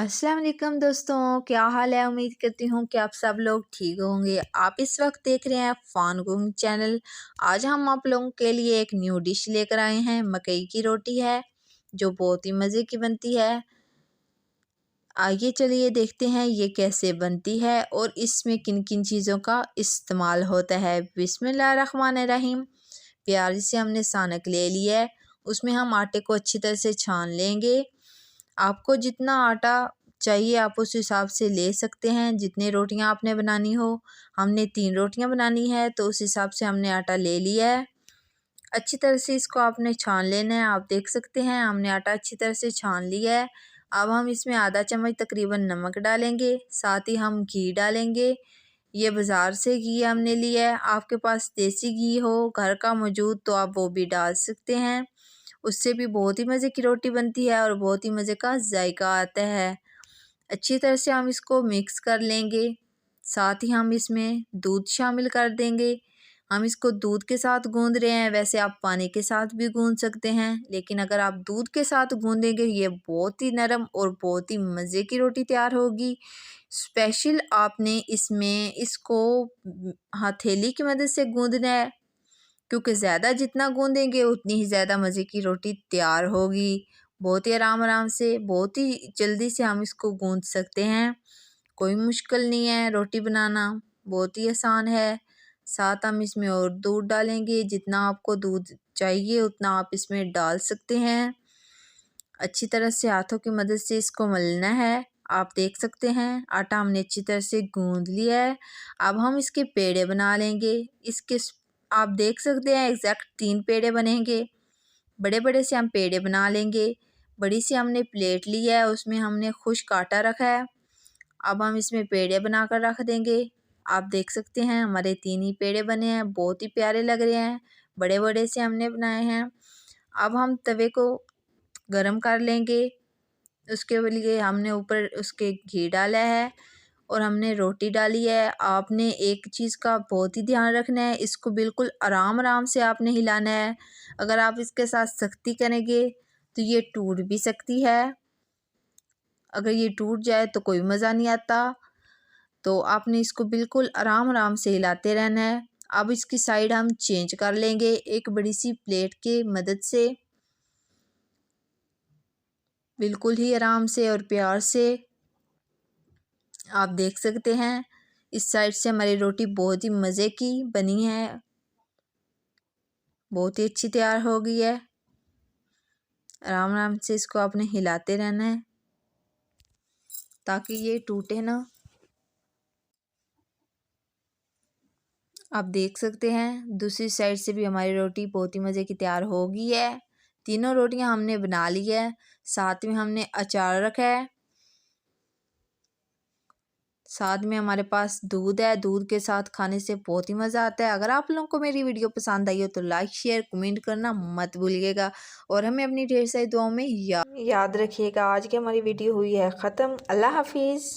अस्सलाम वालेकुम दोस्तों, क्या हाल है। उम्मीद करती हूँ कि आप सब लोग ठीक होंगे। आप इस वक्त देख रहे हैं फ़ान कुकिंग चैनल। आज हम आप लोगों के लिए एक न्यू डिश लेकर आए हैं। मकई की रोटी है जो बहुत ही मज़े की बनती है। आइए चलिए देखते हैं ये कैसे बनती है और इसमें किन किन चीज़ों का इस्तेमाल होता है। बिस्मिल्लाहिर्रहमानिर्रहीम। प्यारी से हमने सानक ले लिया है, उसमें हम आटे को अच्छी तरह से छान लेंगे। आपको जितना आटा चाहिए आप उस हिसाब से ले सकते हैं, जितनी रोटियां आपने बनानी हो। हमने 3 रोटियां बनानी है तो उस हिसाब से हमने आटा ले लिया है। अच्छी तरह से इसको आपने छान लेना है। आप देख सकते हैं हमने आटा अच्छी तरह से छान लिया है। अब हम इसमें आधा चम्मच तकरीबन नमक डालेंगे, साथ ही हम घी डालेंगे। ये बाज़ार से घी हमने लिया है, आपके पास देसी घी हो घर का मौजूद तो आप वो भी डाल सकते हैं। उससे भी बहुत ही मज़े की रोटी बनती है और बहुत ही मज़े का जायका आता है। अच्छी तरह से हम इसको मिक्स कर लेंगे। साथ ही हम इसमें दूध शामिल कर देंगे। हम इसको दूध के साथ गूंद रहे हैं, वैसे आप पानी के साथ भी गूंद सकते हैं, लेकिन अगर आप दूध के साथ गूंदेंगे ये बहुत ही नरम और बहुत ही मज़े की रोटी तैयार होगी। स्पेशल आपने इसमें इसको हथेली की मदद से गूंदना है, क्योंकि ज़्यादा जितना गूंदेंगे उतनी ही ज़्यादा मज़े की रोटी तैयार होगी। बहुत ही आराम से, बहुत ही जल्दी से हम इसको गूंद सकते हैं। कोई मुश्किल नहीं है रोटी बनाना, बहुत ही आसान है। साथ हम इसमें और दूध डालेंगे, जितना आपको दूध चाहिए उतना आप इसमें डाल सकते हैं। अच्छी तरह से हाथों की मदद से इसको मलना है। आप देख सकते हैं आटा हमने अच्छी तरह से गूंद लिया है। अब हम इसके पेड़े बना लेंगे। इसके आप देख सकते हैं एग्जैक्ट 3 पेड़े बनेंगे। बड़े बड़े से हम पेड़े बना लेंगे। बड़ी सी हमने प्लेट ली है, उसमें हमने खुश्क आटा रखा है। अब हम इसमें पेड़े बना कर रख देंगे। आप देख सकते हैं हमारे 3 ही पेड़े बने हैं, बहुत ही प्यारे लग रहे हैं। बड़े बड़े से हमने बनाए हैं। अब हम तवे को गरम कर लेंगे। उसके लिए हमने ऊपर उसके घी डाला है और हमने रोटी डाली है। आपने एक चीज़ का बहुत ही ध्यान रखना है, इसको बिल्कुल आराम से आपने हिलाना है। अगर आप इसके साथ सख्ती करेंगे तो ये टूट भी सकती है। अगर ये टूट जाए तो कोई मज़ा नहीं आता। तो आपने इसको बिल्कुल आराम से हिलाते रहना है। अब इसकी साइड हम चेंज कर लेंगे एक बड़ी सी प्लेट की मदद से, बिल्कुल ही आराम से और प्यार से। आप देख सकते हैं इस साइड से हमारी रोटी बहुत ही मज़े की बनी है, बहुत ही अच्छी तैयार हो गई है। आराम से इसको आपने हिलाते रहना है ताकि ये टूटे ना। आप देख सकते हैं दूसरी साइड से भी हमारी रोटी बहुत ही मज़े की तैयार हो गई है। तीनों रोटियां हमने बना ली है। साथ में हमने अचार रखा है, साथ में हमारे पास दूध है। दूध के साथ खाने से बहुत ही मज़ा आता है। अगर आप लोगों को मेरी वीडियो पसंद आई हो तो लाइक शेयर कमेंट करना मत भूलिएगा और हमें अपनी ढेर सारी दुआओं में याद रखिएगा। आज की हमारी वीडियो हुई है ख़त्म। अल्लाह हाफिज़।